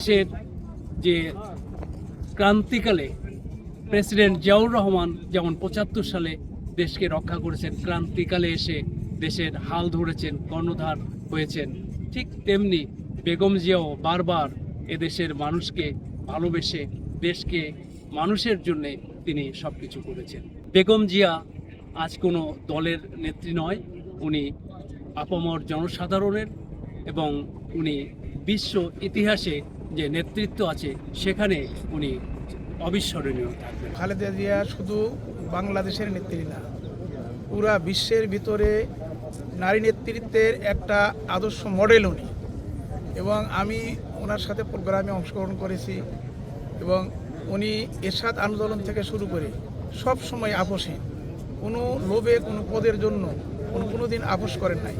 দেশের যে ক্রান্তিকালে প্রেসিডেন্ট জিয়াউর রহমান যেমন ৭৫ সালে দেশকে রক্ষা করেছেন, ক্রান্তিকালে এসে দেশের হাল ধরেছেন, কর্ণধার হয়েছেন, ঠিক তেমনি বেগম জিয়াও বারবার এদেশের মানুষকে ভালোবেসে দেশকে মানুষের জন্যে তিনি সব কিছু করেছেন। বেগম জিয়া আজ কোনো দলের নেত্রী নয়, উনি আপামর জনসাধারণের, এবং উনি বিশ্ব ইতিহাসে যে নেতৃত্ব আছে সেখানে উনি অবিস্মরণীয় থাকবেন। খালেদা জিয়া শুধু বাংলাদেশের নেত্রী না, পুরা বিশ্বের ভিতরে নারী নেতৃত্বের একটা আদর্শ মডেল উনি। এবং আমি ওনার সাথে প্রোগ্রামে অংশগ্রহণ করেছি, এবং উনি এরশাদ আন্দোলন থেকে শুরু করে সব সময় আপোষহীন, কোনো লোভে কোনো পদের জন্য কোনো দিন আপোষ করেন নাই।